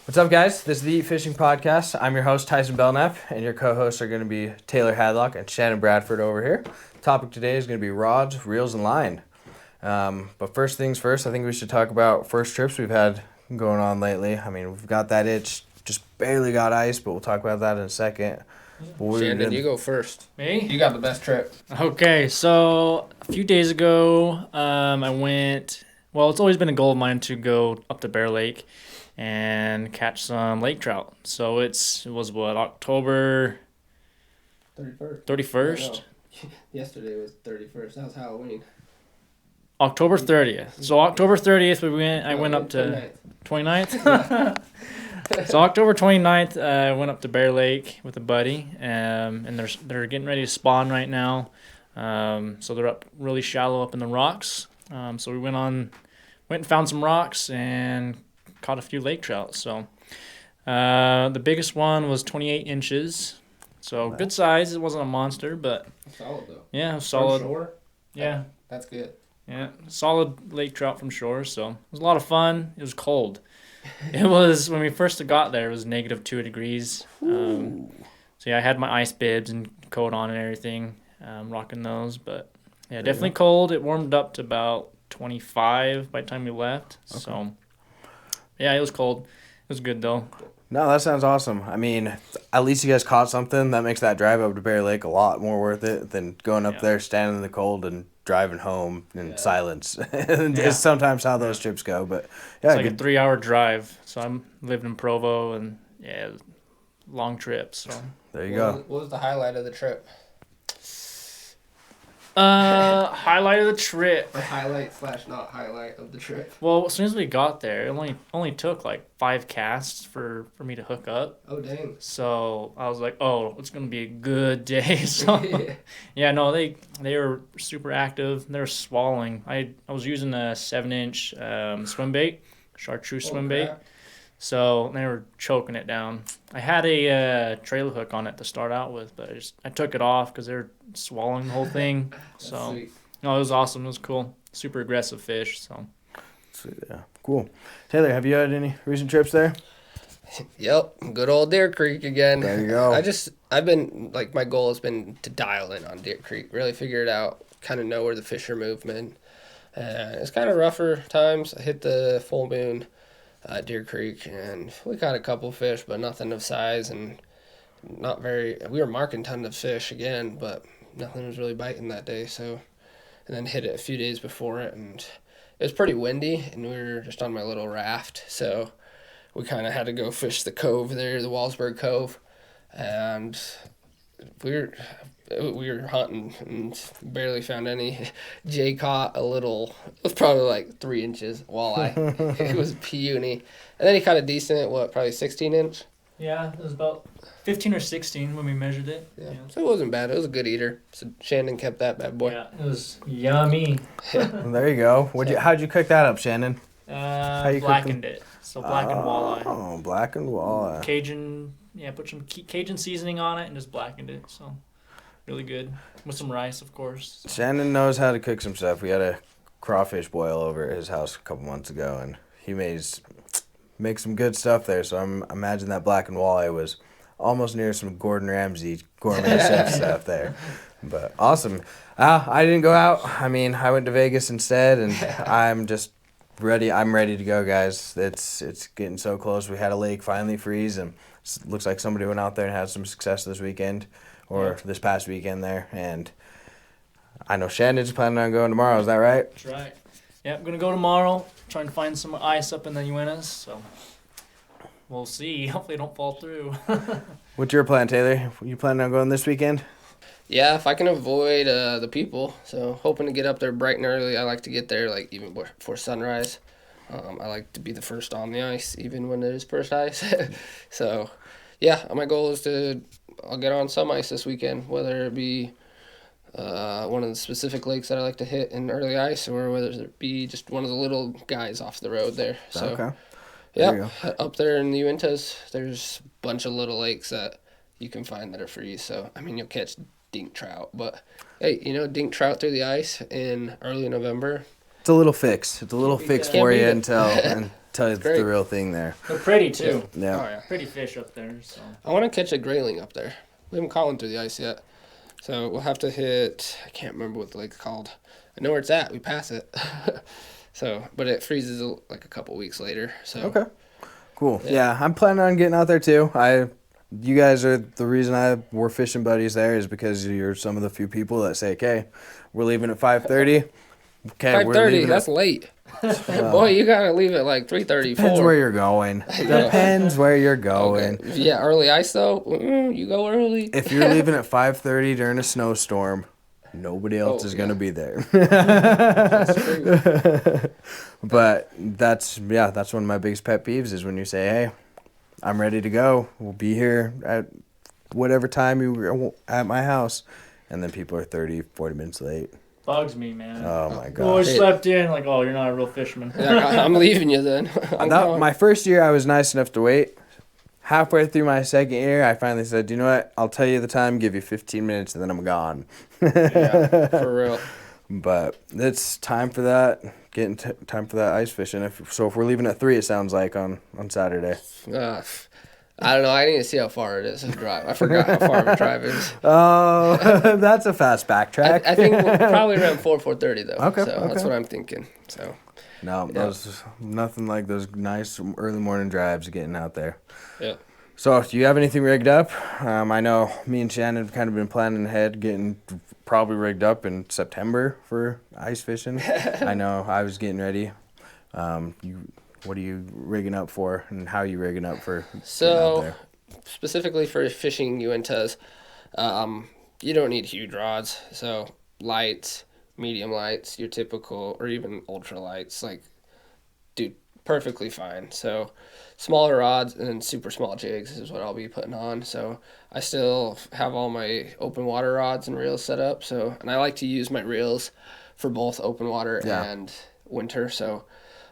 What's up, guys? This is the Yeet Fishing Podcast. I'm your host, Tyson Belknap, and your co-hosts are going to be Taylor Hadlock and Shannon Bradford over here. Topic today is going to be rods, reels, and line. But first things first, I think we should talk about first trips we've had going on lately. I mean, we've got that itch, just barely got ice, but we'll talk about that in a second. Shannon, you go first. Me? You got the best trip. Okay, so a few days ago, I went. Well, it's always been a goal of mine to go up to Bear Lake and catch some lake trout. So it was what, October 31st? Yesterday was 31st. That was Halloween. October 30th. So October 30th, I went up to 29th. So October 29th, I went up to Bear Lake with a buddy, and they're getting ready to spawn right now. So they're up really shallow up in the rocks. So we went and found some rocks and caught a few lake trout. So the biggest one was 28 inches. So good size. It wasn't a monster, but Solid though. yeah, solid. From shore? Yeah. That's good. Yeah, solid lake trout from shore. So it was a lot of fun. It was cold. It was, when we first got there, it was -2 degrees. So yeah, I had my ice bibs and coat on and everything, rocking those. But yeah, definitely cold. It warmed up to about 25 by the time we left. Okay. So yeah, it was cold. It was good though. No, that sounds awesome. I mean, at least you guys caught something. That makes that drive up to Bear Lake a lot more worth it than going up there, standing in the cold, and driving home in silence. It's sometimes how those trips go. But yeah, it's like a 3-hour drive. So I'm lived in Provo, and yeah, long trip. So there you go. What was the highlight of the trip? Highlight of the trip. The highlight / not highlight of the trip. Well, as soon as we got there, it only took like 5 casts for me to hook up. Oh dang! So I was like, oh, it's gonna be a good day. So yeah, no, they were super active. They were swallowing. I was using a 7-inch swim bait, chartreuse swim bait. So they were choking it down. I had a trailer hook on it to start out with, but I took it off because they were swallowing the whole thing. So Sweet. no, it was awesome. It was cool. Super aggressive fish. So Sweet, yeah, cool. Taylor, have you had any recent trips there? Yep, good old Deer Creek again. There you go. I've been, like, my goal has been to dial in on Deer Creek, really figure it out, kind of know where the fish are moving. It's kind of rougher times. I hit the full moon Deer Creek, and we caught a couple fish, but nothing of size, and we were marking tons of fish again, but nothing was really biting that day. So, and then hit it a few days before it, and it was pretty windy, and we were just on my little raft, so we kind of had to go fish the cove there, the Wallsburg Cove, and we were hunting and barely found any. Jay caught a little, it was probably like 3 inches walleye. It was puny. And then he caught a decent, probably 16-inch? yeah, it was about 15 or 16 when we measured it. Yeah. So it wasn't bad. It was a good eater. So Shannon kept that bad boy. Yeah, it was yummy. There you go. How'd you cook that up, Shannon? You blackened it. So blackened walleye. Oh, blackened walleye. Cajun, put some Cajun seasoning on it and just blackened it. So really good. With some rice, of course. Shannon knows how to cook some stuff. We had a crawfish boil over at his house a couple months ago, and he makes some good stuff there. So I'm imagine that blackened walleye was almost near some Gordon Ramsay gourmet chef stuff there. But awesome. I didn't go out. I mean, I went to Vegas instead, and I'm just ready. I'm ready to go, guys. It's getting so close. We had a lake finally freeze, and it looks like somebody went out there and had some success this weekend. Or this past weekend there, and I know Shannon's planning on going tomorrow. Is that right? That's right. Yeah, I'm gonna go tomorrow. Trying to find some ice up in the Uintas, so we'll see. Hopefully, it don't fall through. What's your plan, Taylor? You planning on going this weekend? Yeah, if I can avoid the people. So hoping to get up there bright and early. I like to get there like even before sunrise. I like to be the first on the ice, even when there's first ice. So, yeah, my goal is I'll get on some ice this weekend, whether it be one of the specific lakes that I like to hit in early ice, or whether it be just one of the little guys off the road there. So, okay. Yeah, up there in the Uintas, there's a bunch of little lakes that you can find that are free. So, I mean, you'll catch dink trout, but hey, dink trout through the ice in early November. It's a little fix. It's a little fix for you until tell you it's great. the real thing there. They're pretty too. Yeah. Oh yeah. Pretty fish up there. So I want to catch a grayling up there. We haven't caught one through the ice yet. So we'll have to hit, I can't remember what the lake's called. I know where it's at. We pass it. So, but it freezes like a couple weeks later. So Okay. Cool. Yeah, I'm planning on getting out there too. You guys are the reason we're fishing buddies there is because you're some of the few people that say, "Okay, we're leaving at 5:30." Okay, 5:30, that's late. Boy, you gotta leave at like 3:30. Depends where you're going. Depends where you're going. Okay. Yeah, early ice though. You go early. If you're leaving at 5:30 during a snowstorm, nobody else is gonna be there. That's true. But that's one of my biggest pet peeves is when you say, "Hey, I'm ready to go. We'll be here at whatever time you're at my house," and then people are 30, 40 minutes late. bugs me, man. Oh my Oh, I gosh. slept in. Like, oh, you're not a real fisherman. Yeah, I'm leaving you then. My first year, I was nice enough to wait. Halfway through my second year, I finally said, "You know what? I'll tell you the time, give you 15 minutes, and then I'm gone." Yeah, for real. But it's time for that. Time for that ice fishing. If we're leaving at 3, it sounds like on Saturday. I don't know. I need to see how far it is to drive. I forgot how far of a drive it is. Oh, that's a fast backtrack. I think probably around 4:30 though. Okay, So okay. that's what I'm thinking. So No, those nothing like those nice early morning drives getting out there. yeah. So, do you have anything rigged up? I know me and Shannon have kind of been planning ahead, getting probably rigged up in September for ice fishing. I know I was getting ready. What are you rigging up for, and how are you rigging up for getting out So there? specifically for fishing Uintas, you don't need huge rods. So lights, medium lights, your typical, or even ultra lights, like do perfectly fine. So smaller rods and then super small jigs is what I'll be putting on. So I still have all my open water rods and reels set up. So, and I like to use my reels for both open water and winter. So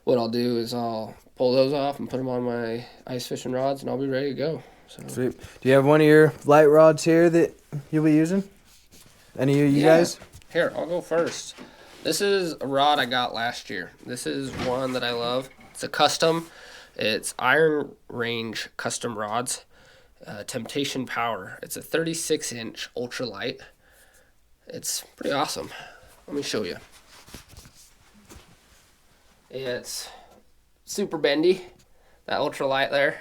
what I'll do is I'll pull those off and put them on my ice fishing rods, and I'll be ready to go. So Sweet. Do you have one of your light rods here that you'll be using? Any of you guys? Here, I'll go first. This is a rod I got last year. This is one that I love. It's a custom. It's Iron Range custom rods. Temptation Power. It's a 36-inch ultralight. It's pretty awesome. Let me show you. It's super bendy, that ultralight there.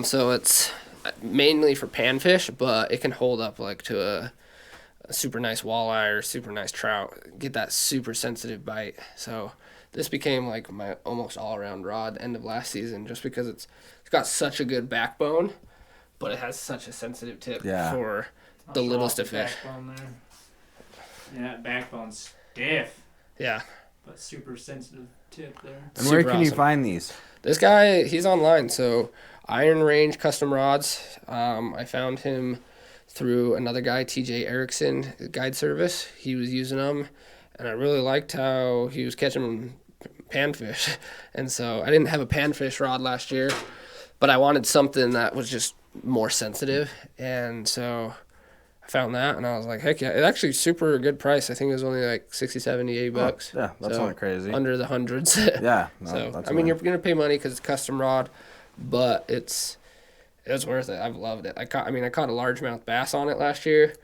So it's mainly for panfish, but it can hold up like to a super nice walleye or super nice trout. Get that super sensitive bite. So this became like my almost all-around rod end of last season, just because it's got such a good backbone, but it has such a sensitive tip for the littlest of fish. Backbone there. Yeah, that backbone's stiff. Yeah. But super sensitive tip there. And where Super can you awesome. find these? This guy, he's online. So Iron Range Custom Rods. I found him through another guy, TJ Erickson, Guide Service. He was using them, and I really liked how he was catching panfish. And so I didn't have a panfish rod last year, but I wanted something that was just more sensitive. And so I found that, and I was like, heck yeah. It's actually super good price. I think it was only like 60, 70, $80. Yeah, that's not crazy. Under the hundreds. Yeah. No, So, that's I mean, fine. you're going to pay money because it's a custom rod, but it's worth it. I've loved it. I caught a largemouth bass on it last year,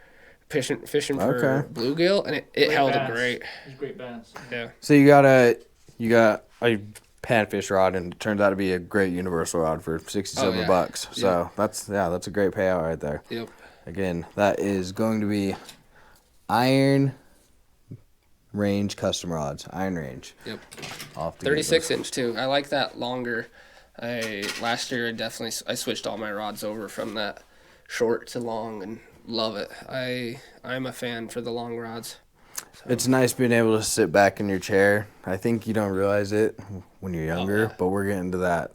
fishing for bluegill, and it held up great. It's a great bass. Yeah. So you got a panfish rod, and it turns out to be a great universal rod for $67. So that's a great payout right there. Yep. Again, that is going to be Iron Range custom rods. Iron Range. Yep. 36 inch too. I like that longer. Last year I switched all my rods over from that short to long and love it. I'm a fan for the long rods. So. It's nice being able to sit back in your chair. I think you don't realize it when you're younger, but we're getting to that.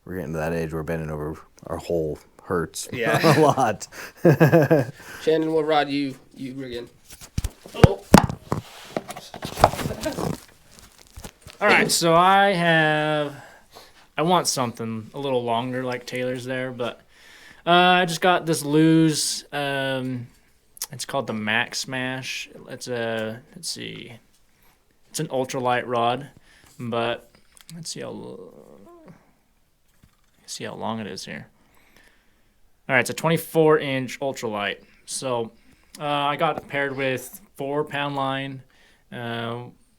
We're getting to that age where bending over our whole hurts a lot. Shannon, what rod you rigging? Oh. All right, so I want something a little longer like Taylor's there, but I just got this Lew's. It's called the Max Smash. It's an ultralight rod, but let's see how long it is here. All right, it's a 24-inch ultralight. So I got it paired with 4-pound line.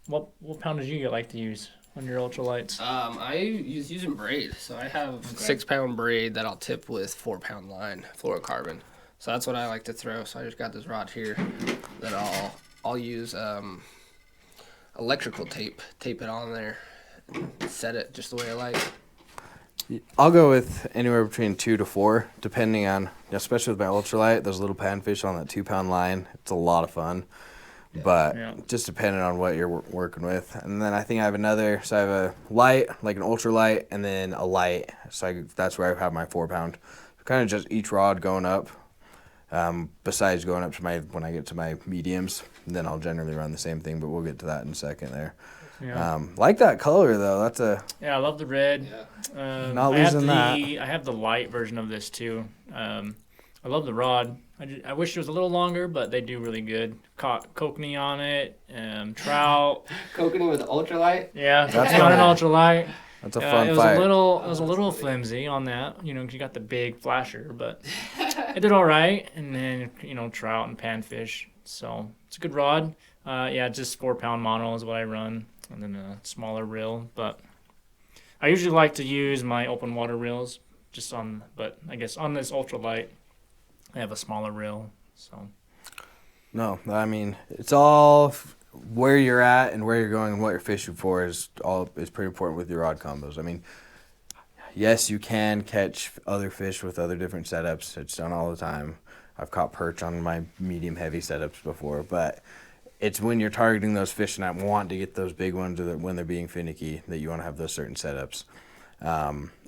What pound did you like to use on your ultralights? I use using braid, so I have 6-pound braid that I'll tip with 4-pound line fluorocarbon. So that's what I like to throw. So I just got this rod here that I'll use electrical tape it on there, and set it just the way I like. I'll go with anywhere between 2 to 4, depending on, especially with my ultralight, those little panfish on that 2-pound line. It's a lot of fun, but just depending on what you're working with. And then I think I have so I have a light, like an ultralight, and then a light. So that's where I have my 4-pound. Kind of just each rod going up. Besides going up to when I get to my mediums, then I'll generally run the same thing, but we'll get to that in a second there. Yeah. Like that color though. I love the red. Yeah. Not losing that. I have the light version of this too. I love the rod. I wish it was a little longer, but they do really good. Caught kokanee on it, trout. Kokanee with the ultralight? Yeah, that's not an ultralight. That's a fun fight. It was a little flimsy on that, 'cause you got the big flasher, but it did all right. And then, trout and panfish. So it's a good rod. Just 4-pound mono is what I run, and then a smaller reel. But I usually like to use my open water reels but I guess on this ultralight, I have a smaller reel. So. No, I mean, it's all where you're at and where you're going and what you're fishing for is pretty important with your rod combos. I mean, yes, you can catch other fish with other different setups. It's done all the time. I've caught perch on my medium heavy setups before, but it's when you're targeting those fish and I want to get those big ones or when they're being finicky that you want to have those certain setups,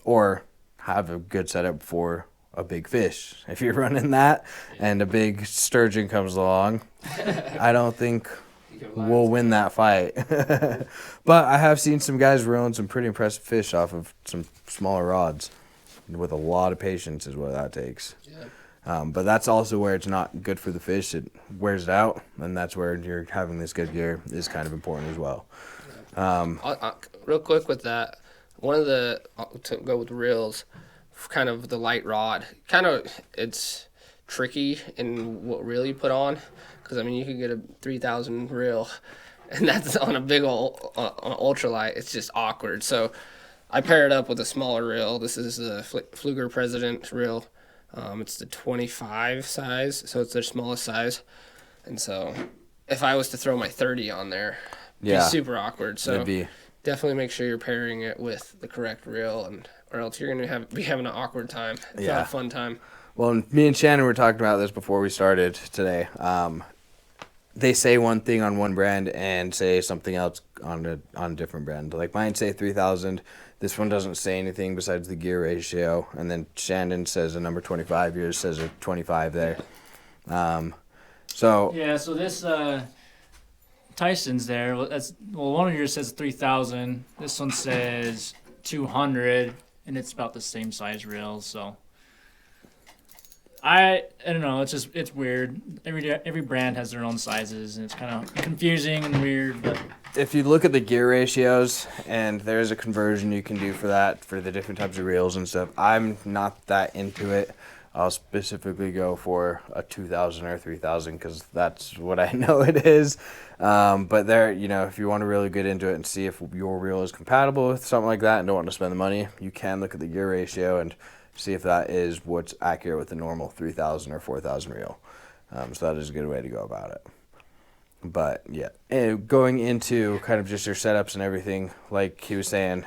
or have a good setup for a big fish. If you're running that and a big sturgeon comes along, I don't think we'll win that fight. But I have seen some guys reeling some pretty impressive fish off of some smaller rods with a lot of patience is what that takes. Yeah. But that's also where it's not good for the fish. It wears it out, and that's where you're having this good gear is kind of important as well. Real quick with that, to go with reels, kind of the light rod, it's tricky in what reel you put on, because you could get a 3,000 reel, and that's on a big old on an ultralight. It's just awkward. So I pair it up with a smaller reel. This is the Fluger President reel. It's the 25 size, so it's their smallest size. And so if I was to throw my 30 on there, it'd be super awkward. So definitely make sure you're pairing it with the correct reel, or else you're going to be having an awkward time. It's not a fun time. Well, me and Shannon were talking about this before we started today. They say one thing on one brand and say something else on a different brand. Like mine say 3,000. This one doesn't say anything besides the gear ratio. And then Shannon says a number 25. Yours says a 25 there. So this Tyson's there. One of yours says 3,000. This one says 200, and it's about the same size reel. So I don't know. It's weird. Every brand has their own sizes, and it's kind of confusing and weird. But if you look at the gear ratios, and there's a conversion you can do for that for the different types of reels and stuff. I'm not that into it. I'll specifically go for a 2,000 or 3,000 because that's what I know it is. But there, if you want to really get into it and see if your reel is compatible with something like that and don't want to spend the money, you can look at the gear ratio and see if that is what's accurate with the normal 3,000 or 4,000 reel. So that is a good way to go about it. But yeah, and going into kind of just your setups and everything, like he was saying,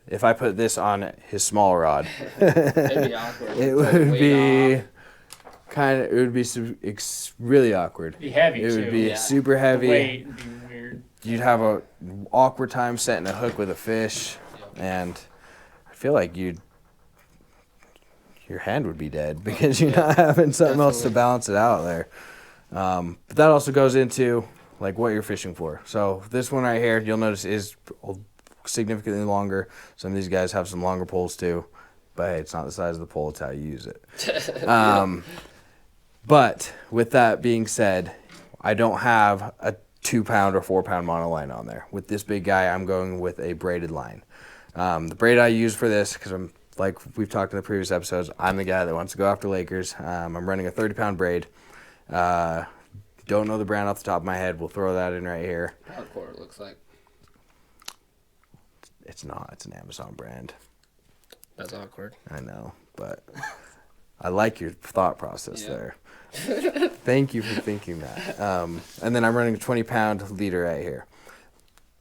if I put this on his small rod, It'd be awkward. it would be really awkward. It'd be heavy It too. would be super heavy. The weight would be weird. You'd have a awkward time setting a hook with a fish, and I feel like your hand would be dead because you're not having something else to balance it out there. But that also goes into like what you're fishing for. So this one right here, you'll notice is significantly longer. Some of these guys have some longer poles too, but hey, it's not the size of the pole, it's how you use it. But with that being said, I don't have a 2-pound or 4-pound monoline on there. With this big guy, I'm going with a braided line. The braid I use for this, because I'm like we've talked in the previous episodes, I'm the guy that wants to go after Lakers. I'm running a 30-pound braid. Don't know the brand off the top of my head. We'll throw that in right here. Hardcore, it looks like. It's not. It's an Amazon brand. That's awkward. I know, but I like your thought process there. Thank you for thinking that. And then I'm running a 20-pound leader right here.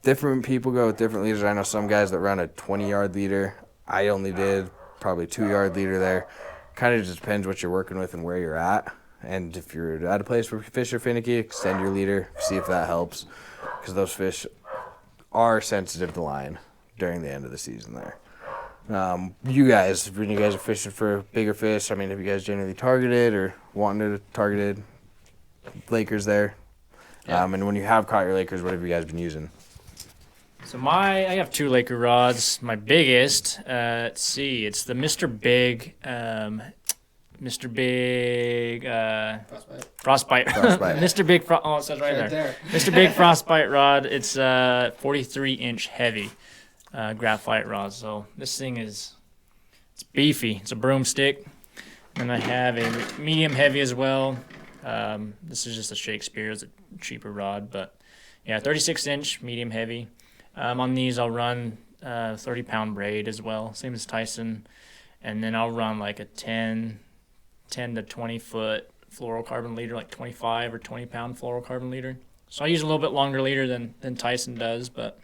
Different people go with different leaders. I know some guys that run a 20-yard leader. I only did probably 2-yard leader there. Kind of just depends what you're working with and where you're at. And if you're at a place where fish are finicky, extend your leader, see if that helps. Because those fish are sensitive to line during the end of the season there. You guys, when you guys are fishing for bigger fish, I mean, have you guys generally targeted or wanting to targeted Lakers there? Yeah. And when you have caught your Lakers, what have you guys been using? So I have 2 Laker rods. My biggest, let's see, it's the Mr. Big, Frostbite. Mr. Big, it says right there. Mr. Big Frostbite rod. It's 43-inch heavy graphite rod. So this thing it's beefy. It's a broomstick. And I have a medium heavy as well. This is just a Shakespeare. It's a cheaper rod, but yeah, 36-inch medium heavy. On these, I'll run 30-pound braid as well, same as Tyson. And then I'll run like a 10 to 20-foot fluorocarbon leader, like 25 or 20-pound fluorocarbon leader. So I use a little bit longer leader than Tyson does, but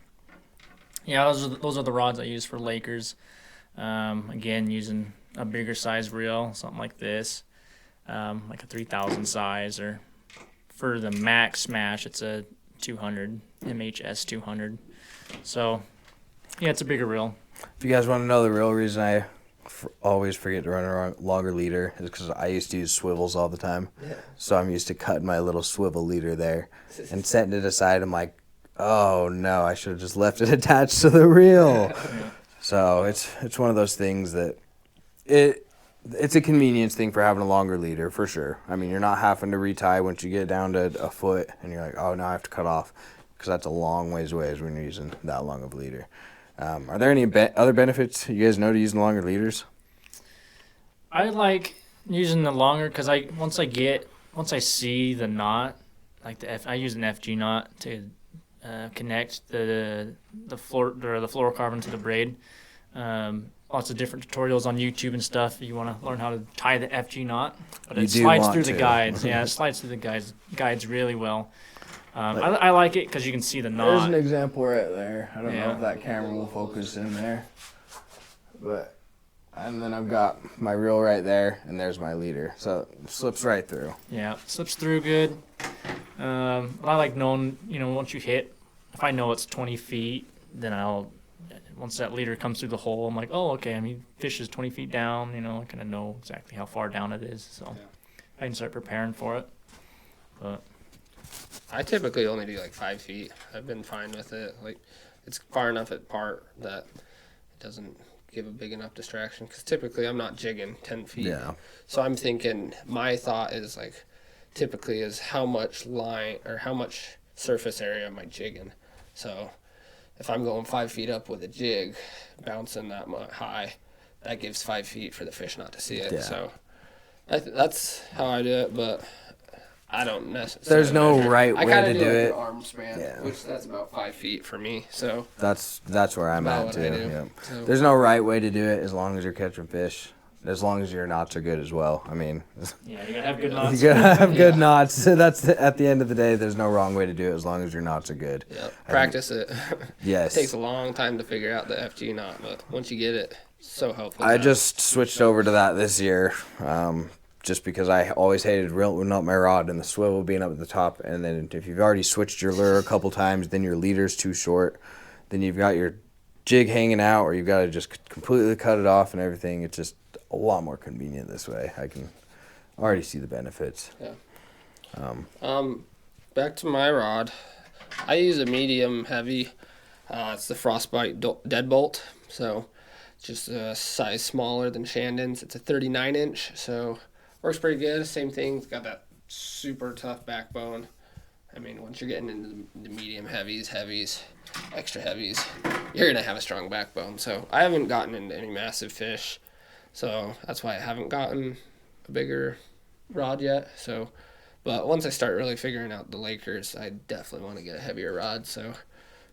yeah, those are the rods I use for Lakers. Again, using a bigger size reel, something like this, like a 3000 size, or for the max smash, it's a 200 MHS 200. So yeah, it's a bigger reel. If you guys want to know the real reason I always forget to run a longer leader is because I used to use swivels all the time. Yeah. So I'm used to cutting my little swivel leader there and setting it aside. I'm like, oh no, I should have just left it attached to the reel. So it's one of those things that it's a convenience thing for having a longer leader for sure. I mean, you're not having to retie once you get down to a foot and you're like, oh, now I have to cut off, because that's a long ways away when you're using that long of a leader. Are there any other benefits you guys know to using longer leaders? I like using the longer because once I see the knot, like I use an FG knot to connect the fluorocarbon to the braid. Lots of different tutorials on YouTube and stuff if you want to learn how to tie the FG knot. But it slides through the guides. Yeah, it slides through the guides really well. I like it because you can see the knot. There's an example right there. I don't know Yeah. if that camera will focus in there. And then I've got my reel right there, and there's my leader. So it slips right through. Yeah, slips through good. I like knowing, once you hit, if I know it's 20 feet, then once that leader comes through the hole, I'm like, oh, okay, fish is 20 feet down, I kind of know exactly how far down it is. So I can start preparing for it. But I typically only do like 5 feet. I've been fine with it. Like, it's far enough apart that it doesn't give a big enough distraction. Because typically I'm not jigging 10 feet. Yeah. So I'm thinking, my thought is like, typically is how much line or how much surface area am I jigging. So if I'm going 5 feet up with a jig, bouncing that much high, that gives 5 feet for the fish not to see it. Yeah. So that's how I do it, but I don't necessarily. There's no measure. right I way kinda to do do like it. An arm span, Yeah. which that's about 5 feet for me. So That's where I'm about at what too. I do. Yeah. So, There's no right way to do it as long as you're catching fish. As long as your knots are good as well. I mean, yeah, you gotta have good you knots. gotta have good knots. That's at the end of the day. There's no wrong way to do it as long as your knots are good. yeah, practice it. Yes. It takes a long time to figure out the FG knot, but once you get it, it's so helpful. I just switched over to that this year, just because I always hated reeling up my rod and the swivel being up at the top. And then if you've already switched your lure a couple times, then your leader's too short. Then you've got your jig hanging out, or you've got to just completely cut it off and everything. It's just a lot more convenient this way. I can already see the benefits. Yeah. Back to my rod. I use a medium heavy. It's the Frostbite Deadbolt. So just a size smaller than Shandon's. It's a 39-inch, so works pretty good. Same thing. It's got that super tough backbone. I mean, once you're getting into the medium heavies, extra heavies, you're going to have a strong backbone. So I haven't gotten into any massive fish. So that's why I haven't gotten a bigger rod yet. So, but once I start really figuring out the Lakers, I definitely want to get a heavier rod. So,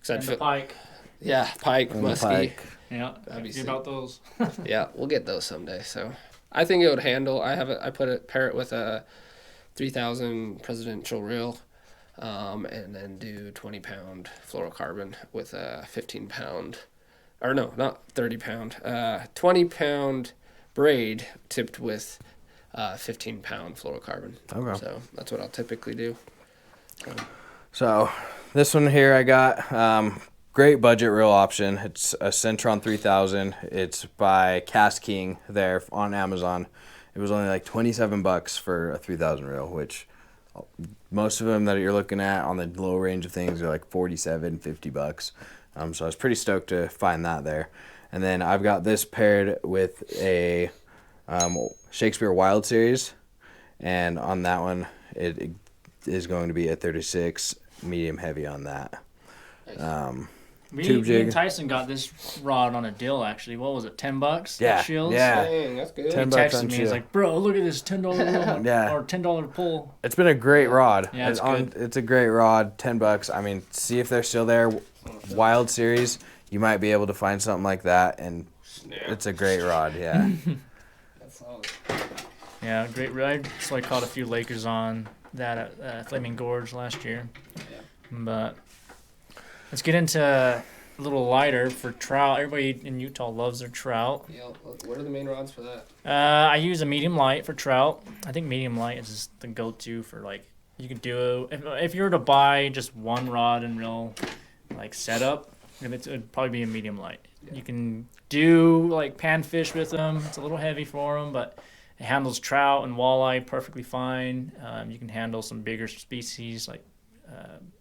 And the pike. Yeah, pike, And the muskie. pike. Yeah, Obviously. about those. Yeah, we'll get those someday. So I think it would handle. I pair it with a 3,000 presidential reel, and then do 20-pound fluorocarbon with a 15-pound, or no, not 30-pound, 20-pound braid tipped with 15-pound fluorocarbon. Okay. So that's what I'll typically do. So this one here I got, great budget reel option. It's a Centron 3000. It's by Cast King there on Amazon. It was only like $27 for a 3000 reel, which most of them that you're looking at on the low range of things are like $47, $50. So I was pretty stoked to find that there. And then I've got this paired with a Shakespeare Wild Series, and on that one it is going to be a 36 medium heavy on that. Tube Me and jig. Tyson got this rod on a deal actually. What was it, $10? Yeah, at Shields? yeah. Dang, that's good. He $10 texted on me. He's Shield. like, "Bro, look at this $10 rod Yeah. or $10 pull." It's been a great rod. Yeah, it's good. It's a great rod. $10. I mean, see if they're still there. Wild Series, you might be able to find something like that, and it's a great rod. Yeah. That's solid. Yeah, great ride. So I caught a few Lakers on that at Flaming Gorge last year. Yeah. But let's get into a little lighter for trout. Everybody in Utah loves their trout. Yeah, what are the main rods for that? I use a medium light for trout. I think medium light is just the go-to for like you could do if you were to buy just one rod and reel like setup, it would probably be a medium light. Yeah. You can do like panfish with them. It's a little heavy for them, but it handles trout and walleye perfectly fine. You can handle some bigger species like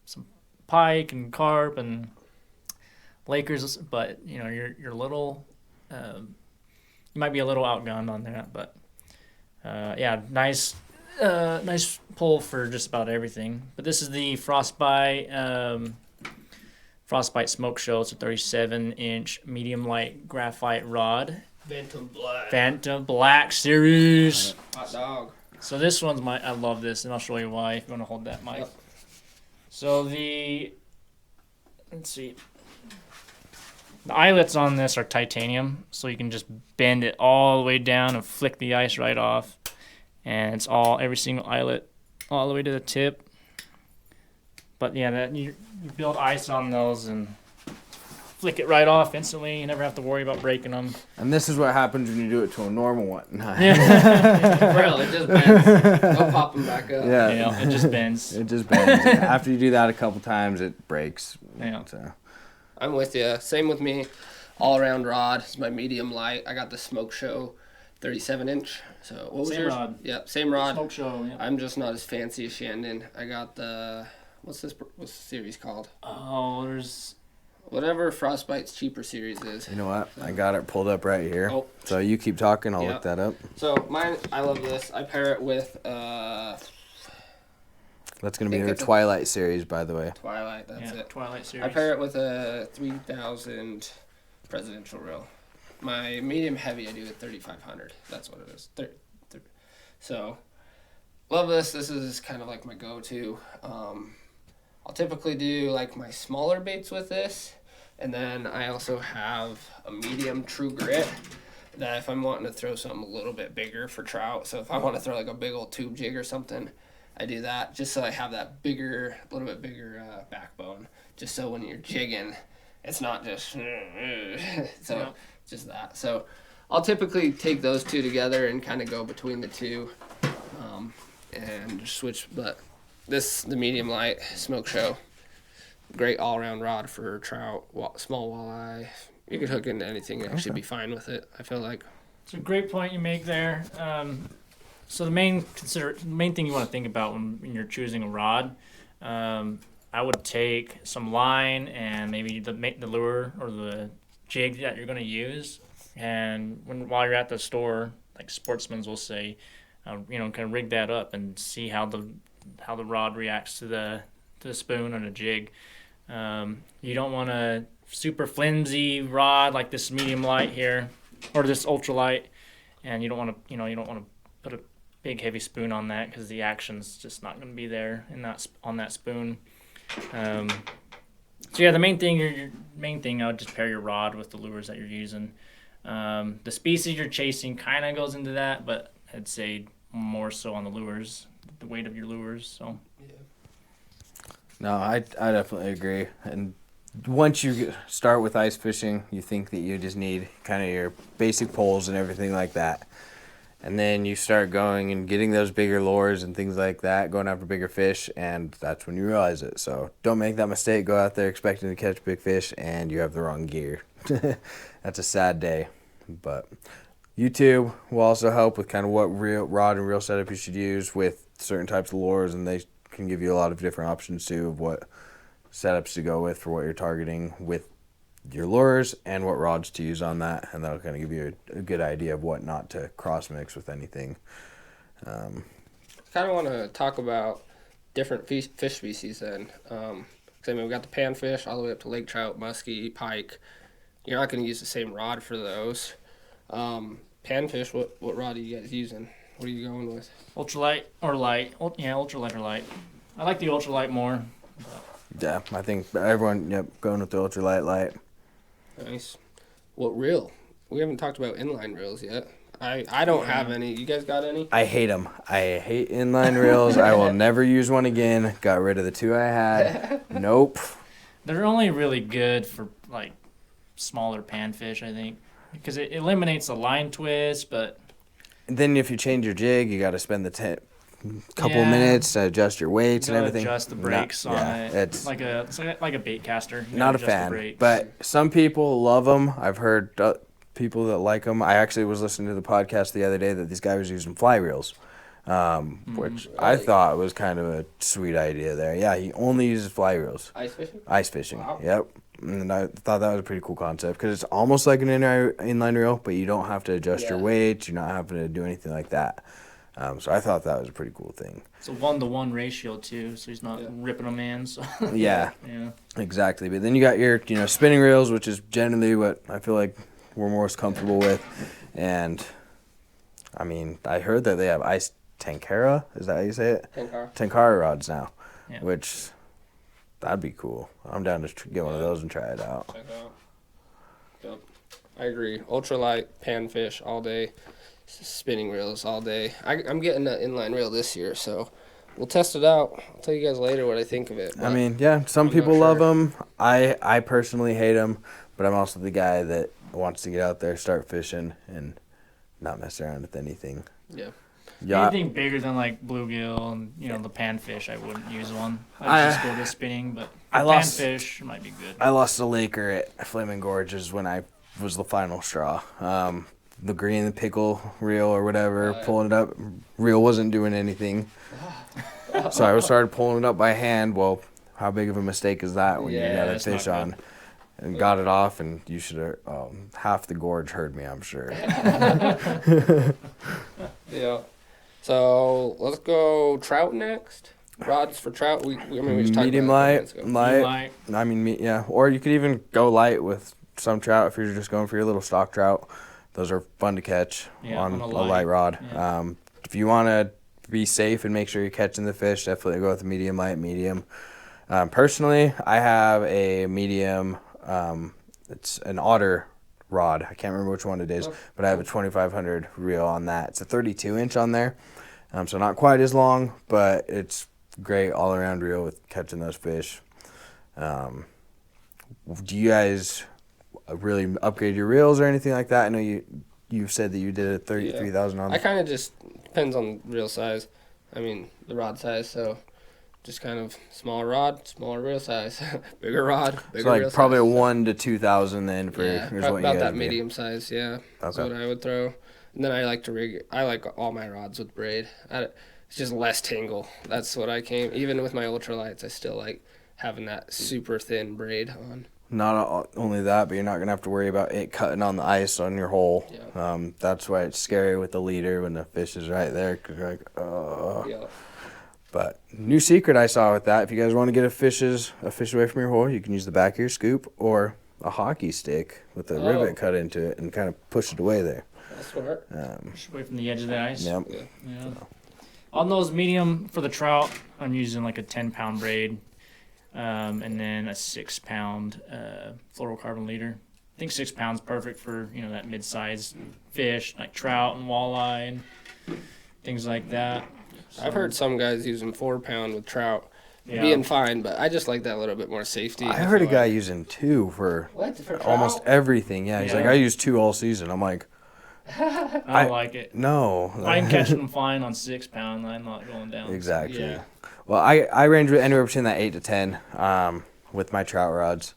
some pike and carp and Lakers, but you know you're little. You might be a little outgunned on that, but yeah, nice pull for just about everything. But this is the Frostbite Smoke Show. It's a 37-inch medium light graphite rod. Phantom Black series. Hot dog. So this one's I love this, and I'll show you why if you want to hold that mic. Yep. So let's see. The eyelets on this are titanium, so you can just bend it all the way down and flick the ice right off. And it's every single eyelet all the way to the tip. But yeah, you build ice on those and flick it right off instantly. You never have to worry about breaking them. And this is what happens when you do it to a normal one. Really, it just bends. Don't pop them back up. Yeah. You know, it just bends. It just bends. After you do that a couple times, it breaks. Yeah. So. I'm with you. Same with me. All around rod. It's my medium light. I got the Smoke Show 37-inch. So what was Same yours? rod. Yep, same rod. Smoke Show, yeah. I'm just not as fancy as Shandon. I got the what's the series called? Oh, there's Whatever Frostbite's cheaper series is. You know what? I got it pulled up right here. Oh. So you keep talking. I'll Yeah. look that up. So mine, I love this. I pair it with That's going to be think her it's a- Twilight series, by the way. Twilight. That's it. Twilight series. I pair it with a 3,000 presidential reel. My medium heavy I do at 3,500. That's what it is. So, love this. This is kind of like my go-to. I'll typically do like my smaller baits with this, and then I also have a medium true grit that if I'm wanting to throw something a little bit bigger for trout. So if I want to throw like a big old tube jig or something, I do that just so I have that little bit bigger backbone. Just so when you're jigging, it's not just so Yeah. just that. So I'll typically take those two together and kind of go between the two, and switch. But the medium light Smoke Show, great all around rod for trout, small walleye. You could hook into anything and actually be fine with it. I feel like. It's a great point you make there. So the main thing you want to think about when you're choosing a rod, I would take some line and maybe the lure or the jig that you're going to use, and while you're at the store, like Sportsman's will say, kind of rig that up and see how the rod reacts to the spoon and a jig. You don't want a super flimsy rod like this medium light here, or this ultralight, and you don't want to put a big heavy spoon on that because the action's just not going to be there in on that spoon. So yeah, the main thing I would just pair your rod with the lures that you're using. The species you're chasing kind of goes into that, but I'd say more so on the lures, the weight of your lures. So. Yeah. No, I definitely agree. And once you start with ice fishing, you think that you just need kind of your basic poles and everything like that. And then you start going and getting those bigger lures and things like that, going after bigger fish, and that's when you realize it. So don't make that mistake. Go out there expecting to catch big fish, and you have the wrong gear. That's a sad day. But YouTube will also help with kind of what real rod and reel setup you should use with certain types of lures, and they can give you a lot of different options too of what setups to go with for what you're targeting with your lures and what rods to use on that, and that'll kind of give you a good idea of what not to cross mix with anything. Kind of want to talk about different fish species then. Because I mean, we got the panfish all the way up to lake trout, muskie, pike. You're not going to use the same rod for those. Panfish, what rod are you guys using? What are you going with? Ultralight or light. Ultralight or light. I like the ultralight more. Yeah, I think everyone, going with the ultralight light. Nice. What reel? We haven't talked about inline reels yet. I don't have any. You guys got any? I hate them. I hate inline reels. I will never use one again. Got rid of the two I had. Nope. They're only really good for like smaller panfish, I think, because it eliminates the line twist. But then if you change your jig, you got to spend the couple minutes to adjust your weights and everything. Adjust the brakes on it. It's like a bait caster. Not a fan, but some people love them. I've heard people that like them. I actually was listening to the podcast the other day that this guy was using fly reels, which I thought was kind of a sweet idea there. Yeah, he only uses fly reels. Ice fishing? Ice fishing, Wow. Yep. And I thought that was a pretty cool concept because it's almost like an inline reel, but you don't have to adjust your weights. You're not having to do anything like that. So I thought that was a pretty cool thing. It's a 1-to-1 ratio too, so he's not ripping them in. So. Yeah, yeah, exactly. But then you got your spinning reels, which is generally what I feel like we're most comfortable with. And I mean, I heard that they have ice Tenkara. Is that how you say it? Tenkara rods now, which that'd be cool. I'm down to get one of those and try it out. Check it out. Yep. I agree. Ultralight, panfish all day. Spinning reels all day. I'm getting an inline reel this year, so we'll test it out. I'll tell you guys later what I think of it. I mean, yeah, some people love them. I personally hate them, but I'm also the guy that wants to get out there, start fishing, and not mess around with anything. Yeah. Anything bigger than like bluegill and the panfish, I wouldn't use one. I'd just go to spinning, but panfish might be good. I lost a laker at Flaming Gorges when I was the final straw. The green the pickle reel or whatever, pulling it up. Reel wasn't doing anything. So I started pulling it up by hand. Well, how big of a mistake is that when you got a fish on? And got it off, and you should have, half the gorge heard me, I'm sure. Yeah. So let's go trout next. Rods for trout. We just talked medium about light. I mean, yeah. Or you could even go light with some trout if you're just going for your little stock trout. Those are fun to catch on a light rod. Yeah. If you want to be safe and make sure you're catching the fish, definitely go with a medium light, medium. Personally, I have a medium. It's an otter rod. I can't remember which one it is, but I have a 2500 reel on that. It's a 32-inch on there, so not quite as long, but it's great all-around reel with catching those fish. Do you guys really upgrade your reels or anything like that? I know you said that you did a 33,000 on. I kind of just depends on reel size. I mean the rod size. So just kind of smaller rod, smaller reel size, bigger rod, bigger so like reel probably size. a 1 to 2,000 then for about that medium size. Yeah, that's okay. what I would throw. And then I like to rig. I like all my rods with braid. It's just less tangle. That's what I came. Even with my ultralights, I still like having that super thin braid on. Not only that, but you're not going to have to worry about it cutting on the ice on your hole. Yeah. That's why it's scary with the leader when the fish is right there, because you're like, oh. Yeah. But new secret I saw with that, if you guys want to get a fish away from your hole, you can use the back of your scoop or a hockey stick with a rivet cut into it and kind of push it away there. That's smart. Just away from the edge of the ice. Yep. Yeah. On those medium for the trout, I'm using like a 10-pound braid, and then a 6-pound fluorocarbon leader. I think 6 pounds perfect for that mid-sized fish like trout and walleye and things like that. So, I've heard some guys using 4-pound with trout yeah. being fine, but I just like that little bit more safety. I heard a guy using 2 for almost everything. Yeah, he's like, I used 2 all season. I'm like, I don't like it. No. If I can catch them fine on 6 pound, I'm not going down. Exactly. Yeah. Well, I range anywhere between that 8 to 10 with my trout rods.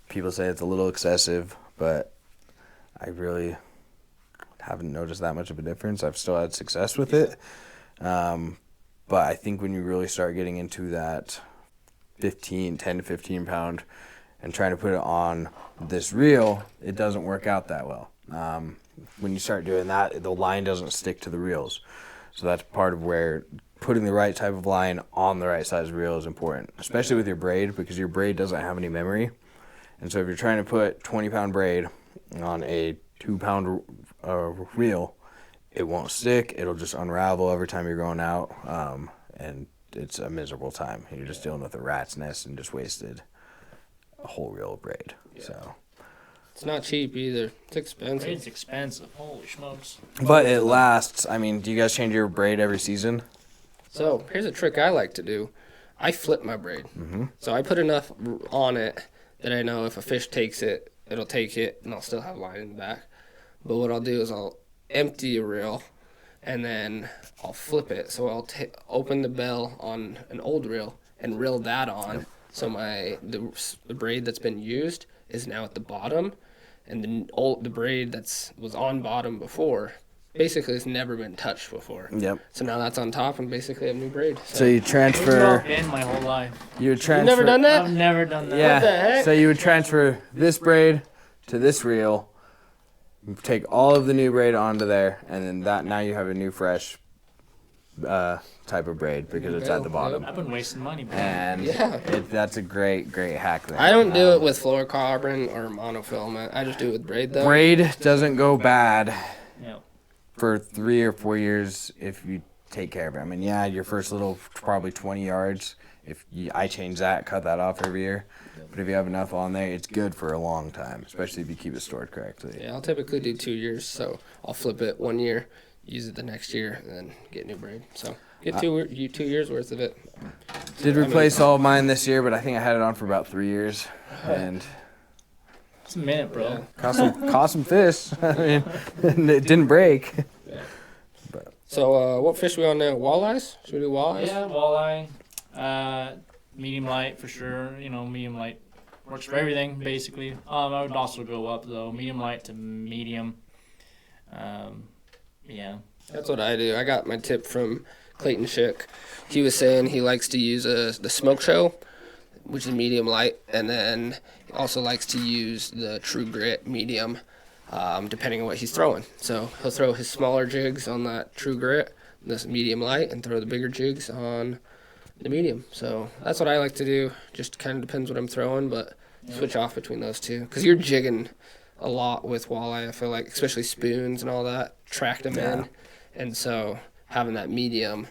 People say it's a little excessive, but I really haven't noticed that much of a difference. I've still had success with it. But I think when you really start getting into that 10 to 15 pound and trying to put it on this reel, it doesn't work out that well. When you start doing that, the line doesn't stick to the reels. So that's part of where putting the right type of line on the right size reel is important, especially with your braid, because your braid doesn't have any memory. And so if you're trying to put 20-pound braid on a 2-pound reel, it won't stick. It'll just unravel every time you're going out, and it's a miserable time. You're just dealing with a rat's nest and just wasted a whole reel of braid. Yeah. So. It's not cheap either. It's expensive. Braid's expensive. Holy smokes. But it lasts. I mean, do you guys change your braid every season? So here's a trick I like to do. I flip my braid. Mm-hmm. So I put enough on it that I know if a fish takes it, it'll take it, and I'll still have line in the back. But what I'll do is I'll empty a reel, and then I'll flip it. So I'll open the bell on an old reel and reel that on. Yep. So the braid that's been used is now at the bottom, and the braid was on bottom before basically has never been touched before. Yep. So now that's on top and basically a new braid. So you transfer. I've been my whole life. You would transfer. You've never done that? I've never done that. Yeah. What the heck? So you would transfer this braid to this reel, take all of the new braid onto there, and then now you have a new fresh type of braid because it's at the bottom. I've been wasting money, bro. And that's a great hack there. I don't do it with fluorocarbon or monofilament. I just do it with braid though. Braid doesn't go bad Yeah. for 3 or 4 years if you take care of it. I mean, yeah, your first little probably 20 yards. I change that, cut that off every year. But if you have enough on there, it's good for a long time, especially if you keep it stored correctly. Yeah, I'll typically do 2 years, so I'll flip it 1 year, use it the next year, and then get new braid. So get 2 years worth of it. Did replace all of mine this year, but I think I had it on for about 3 years, and It's a minute, bro. Yeah. caught some fish. I mean, and it didn't break. So what fish we on now? Walleyes? Should we do walleyes? Yeah, walleye. Medium light for sure. Medium light works for everything basically. I would also go up though, medium light to medium. Yeah. That's what I do. I got my tip from Clayton Schick. He was saying he likes to use the smoke show, which is medium light, and then he also likes to use the true grit medium, depending on what he's throwing. So he'll throw his smaller jigs on that true grit, this medium light, and throw the bigger jigs on the medium. So that's what I like to do. Just kind of depends what I'm throwing, but switch off between those two. Because you're jigging a lot with walleye, I feel like, especially spoons and all that, track them in. And so having that medium,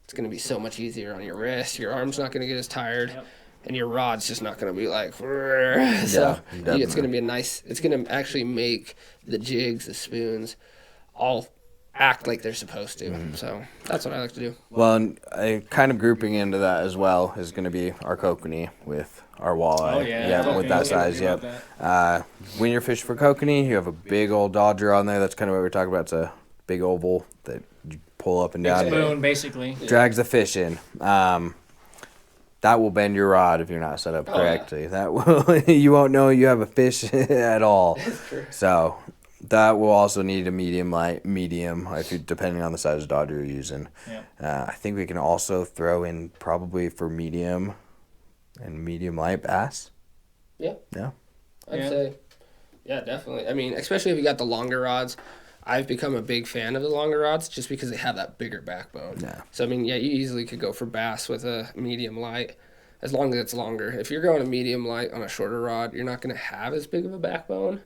it's going to be so much easier on your wrist. Your arm's not going to get as tired. Yep. And your rod's just not going to be like, so it's going to be it's going to actually make the jigs, the spoons, all act like they're supposed to. So that's what I like to do. Well, and kind of grouping into that as well is going to be our kokanee with our walleye. Oh, yeah. With that size, yep. When you're fishing for kokanee, you have a big old dodger on there. That's kind of what we're talking about. It's a big oval that you pull up and down. Spoon, basically. Drags the fish in. That will bend your rod if you're not set up correctly. That will you won't know you have a fish at all. That's true. So that will also need a medium if you depending on the size of dodger you're using. Yeah. I think we can also throw in probably for medium and medium light bass. Yeah. Yeah. I'd say, yeah, definitely. I mean, especially if you got the longer rods. I've become a big fan of the longer rods just because they have that bigger backbone. Yeah. So, I mean, yeah, you easily could go for bass with a medium light as long as it's longer. If you're going a medium light on a shorter rod, you're not going to have as big of a backbone.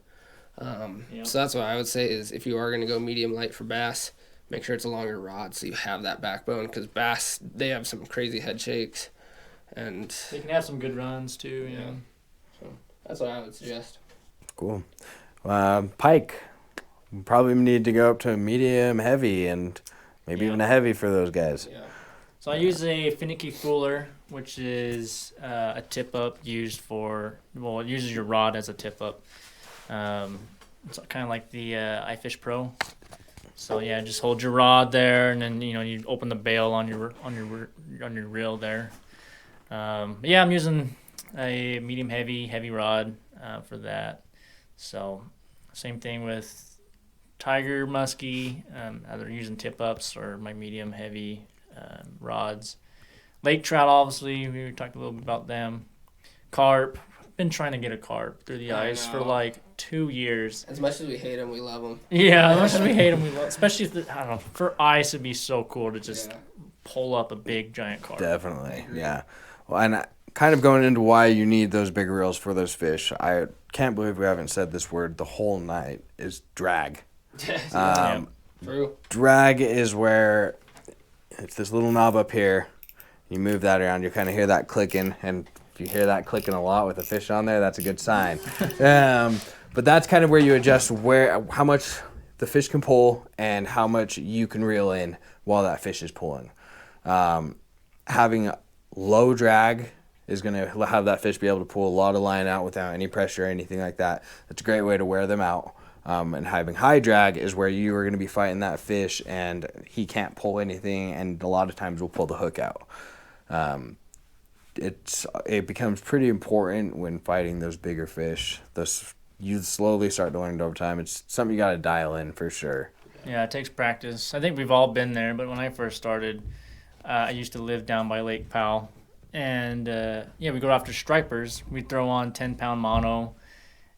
So that's what I would say is if you are going to go medium light for bass, make sure it's a longer rod so you have that backbone, because bass, they have some crazy head shakes. And They can have some good runs too. yeah. Yeah. So that's what I would suggest. Cool. Pike. Probably need to go up to a medium heavy and maybe even a heavy for those guys. Yeah. So I use a finicky fooler, which is a tip up used for, well, it uses your rod as a tip up. It's kind of like the iFish Pro. So yeah, just hold your rod there, and then you open the bail on your reel there. Yeah, I'm using a medium heavy rod for that. So same thing with tiger, muskie, either using tip ups or my medium heavy rods. Lake trout, obviously, we talked a little bit about them. Carp, been trying to get a carp through the ice for like 2 years. As much as we hate them, we love them. Yeah, as much as we hate them, we love. Especially if I don't know, for ice, it'd be so cool to just pull up a big giant carp. Definitely, yeah. Well, and kind of going into why you need those big reels for those fish, I can't believe we haven't said this word the whole night, is drag. True. Drag is where it's this little knob up here. You move that around, you kind of hear that clicking, and if you hear that clicking a lot with a fish on there, that's a good sign. But that's kind of where you adjust how much the fish can pull and how much you can reel in while that fish is pulling. Having low drag is going to have that fish be able to pull a lot of line out without any pressure or anything like that. That's a great way to wear them out. And having high drag is where you are going to be fighting that fish and he can't pull anything, and a lot of times will pull the hook out. It becomes pretty important when fighting those bigger fish. You slowly start to learn it over time. It's something you got to dial in for sure. Yeah, it takes practice. I think we've all been there, but when I first started, I used to live down by Lake Powell. And, we go after stripers. We throw on 10-pound mono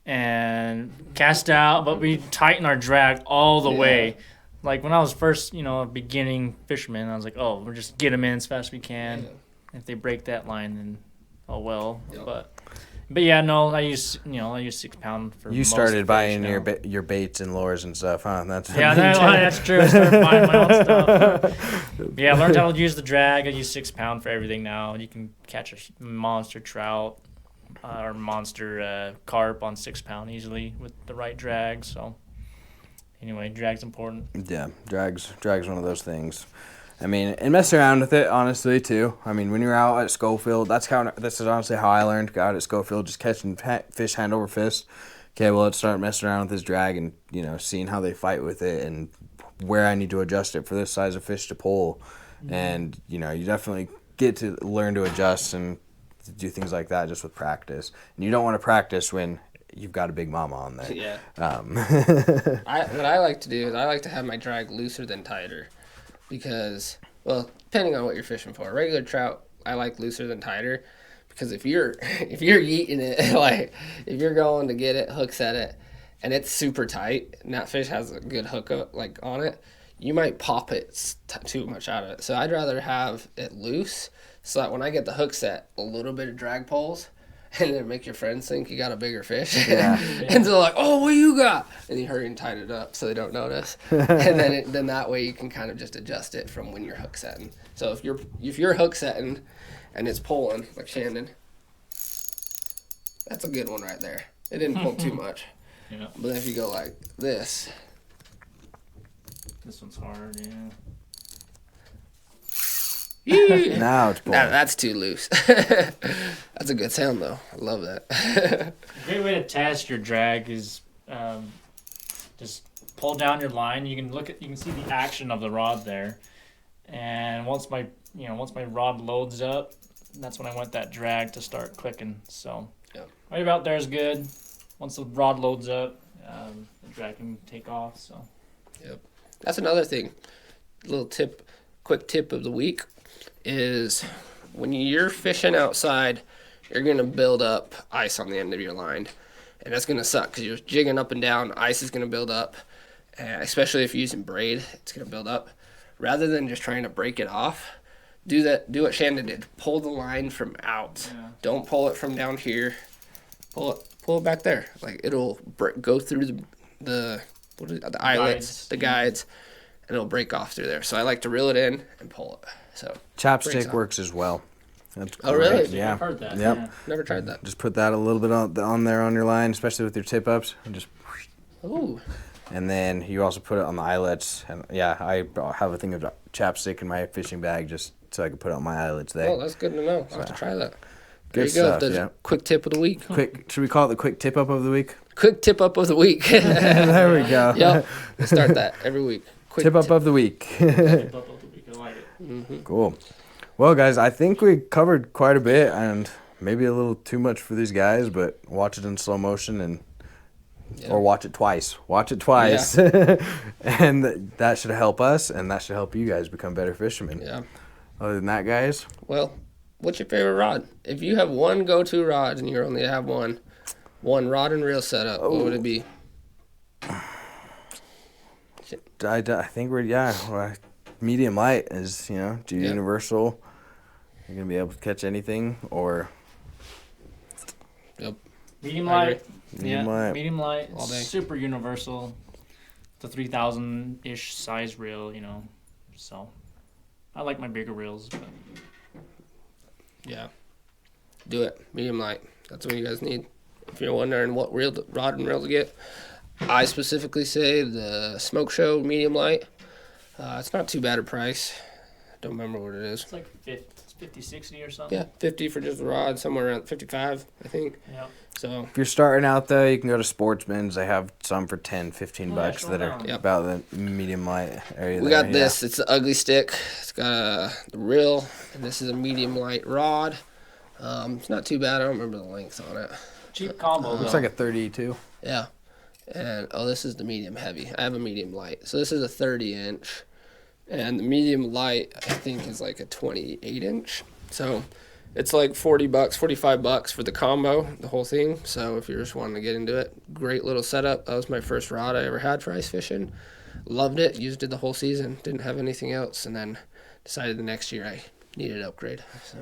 and cast out, but we tighten our drag all the way. Like when I was first, a beginning fisherman, I was like, we'll just get them in as fast as we can. Yeah. If they break that line, then oh well. Yep. But yeah, no, I use 6-pound for. You started buying your baits and lures and stuff, huh? That's true. I started buying my own stuff. Yeah, I learned how to use the drag. I use 6-pound for everything now. You can catch a monster trout or monster carp on 6-pound easily with the right drag. So anyway, drag's important. Yeah, drag's one of those things. I mean, and mess around with it, honestly, too. I mean, when you're out at Schofield, this is honestly how I learned to go out at Schofield, just catching fish hand over fist. Okay, well, let's start messing around with this drag and, seeing how they fight with it and where I need to adjust it for this size of fish to pull. Mm-hmm. And, you definitely get to learn to adjust and do things like that just with practice. And you don't want to practice when you've got a big mama on there. Yeah. What I like to do is I like to have my drag looser than tighter. Because, well, depending on what you're fishing for. Regular trout, I like looser than tighter. Because if you're yeeting it, like, if you're going to get it, hooks at it, and it's super tight, and that fish has a good hook on it, you might pop it too much out of it. So I'd rather have it loose, so that when I get the hook set, a little bit of drag pulls, and then make your friends think you got a bigger fish. Yeah. And they're like, oh, what you got? And you hurry and tighten it up so they don't notice. And then that way you can kind of just adjust it from when you're hook setting. So if you're hook setting and it's pulling, like Shandon, that's a good one right there. It didn't pull too much. Yeah. But then if you go like this. This one's hard, yeah. Now it's pulling. That's too loose. That's a good sound though. I love that. A great way to test your drag is just pull down your line. You can see the action of the rod there, and once my rod loads up, that's when I want that drag to start clicking. So right about there is good. Once the rod loads up, the drag can take off. So that's another thing. Quick tip of the week is when you're fishing outside, you're going to build up ice on the end of your line. And that's going to suck because you're jigging up and down. Ice is going to build up. especially if you're using braid, it's gonna build up. Rather than just trying to break it off, do what Shannon did. Pull the line from out. Yeah. Don't pull it from down here. Pull it back there. Like it'll go through the eyelets, the guides, and it'll break off through there. So I like to reel it in and pull it. So Chapstick works as well. That's Oh, really? Yeah. I've heard that. Yep. Yeah. never tried that. Just put that a little bit on there on your line, especially with your tip ups, and just. Ooh. And then you also put it on the eyelets. And yeah, I have a thing of chapstick in my fishing bag just so I can put it on my eyelets there. Oh, that's good to know. I'll have to try that. There Good you go. stuff, The yeah. quick tip of the week. Should we call it the quick tip up of the week? Quick tip up of the week. There we go. Yep. We start that every week. Quick Tip up of the week. I like it. Cool. Well, guys, I think we covered quite a bit and maybe a little too much for these guys, but watch it in slow motion and or watch it twice. Watch it twice. And that should help us and that should help you guys become better fishermen. Yeah. Other than that, guys, Well, what's your favorite rod? If you have one go-to rod and you only have one rod and reel setup, what would it be? I think we're medium light is universal. You're gonna be able to catch anything or Yep. Medium I light. medium light. Medium light. All day. Super universal. The 3,000-ish size reel, So, I like my bigger reels, but Yeah. Do it. Medium light. That's what you guys need. If you're wondering what rod and reel to get, I specifically say the Smoke Show medium light. It's not too bad a price. Don't remember what it is. it's like 50, 60 or something. Yeah, 50 for just the rod, somewhere around 55, I think. Yeah. So, If you're starting out though, you can go to Sportsman's. They have some for 10, 15 Oh, bucks yeah, that are sure. Yep. about the medium light area. we got this. It's the ugly stick. It's got the reel, and this is a medium light rod. It's not too bad. I don't remember the length on it. Cheap combo. Looks though. like a 32. Yeah. And, this is the medium heavy. I have a medium light. So this is a 30-inch. And the medium light, I think, is like a 28-inch. So it's like $40, $45 for the combo, the whole thing. So if you're just wanting to get into it, great little setup. That was my first rod I ever had for ice fishing. Loved it. Used it the whole season. Didn't have anything else. And then decided the next year I needed an upgrade. So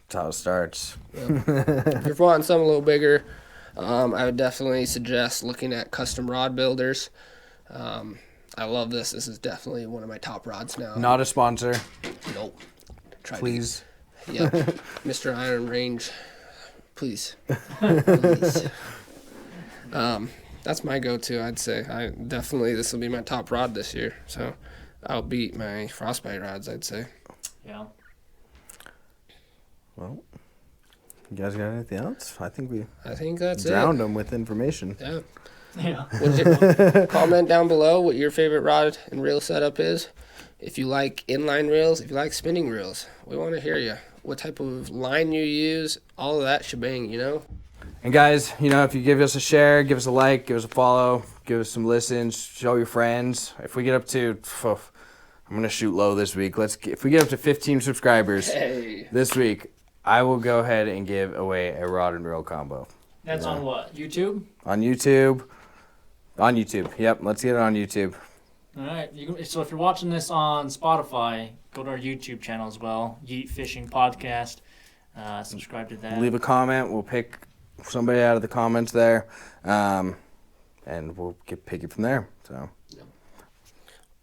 That's how it starts. if you're wanting something a little bigger, I would definitely suggest looking at custom rod builders. I love this. This is definitely one of my top rods now. Not a sponsor, Nope. Try to please. Yep. Mr. Iron Range, please. Please. That's my go-to, I'd say. This will be my top rod this year. So I'll beat my frostbite rods, I'd say. Yeah. Well, you guys got anything else? I think we I think that's drowned them with information. it. Yeah. Yeah. Comment down below what your favorite rod and reel setup is. If you like inline reels, if you like spinning reels, we want to hear you. What type of line you use, all of that shebang, And guys, if you give us a share, give us a like, give us a follow, give us some listens, show your friends. If we get up to, I'm gonna shoot low this week. If we get up to 15 subscribers this week, I will go ahead and give away a rod and reel combo. That's on what? YouTube? On YouTube. On YouTube. Yep, let's get it on YouTube. All right. So if you're watching this on Spotify, go to our YouTube channel as well, Yeet Fishing Podcast. Subscribe to that. Leave a comment. We'll pick somebody out of the comments there, and we'll pick it from there. So.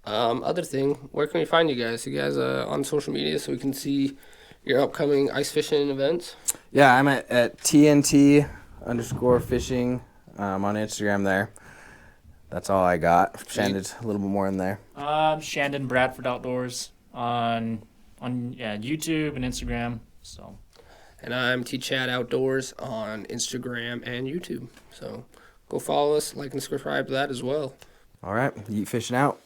Other thing, where can we find you guys? You guys on social media so we can see your upcoming ice fishing events? Yeah, I'm at TNT_fishing on Instagram there. That's all I got. Shannon's a little bit more in there. Shandon Bradford Outdoors on YouTube and Instagram. So. And I'm T-Chad Outdoors on Instagram and YouTube. So go follow us, like and subscribe to that as well. All right, Yeet Fishing out.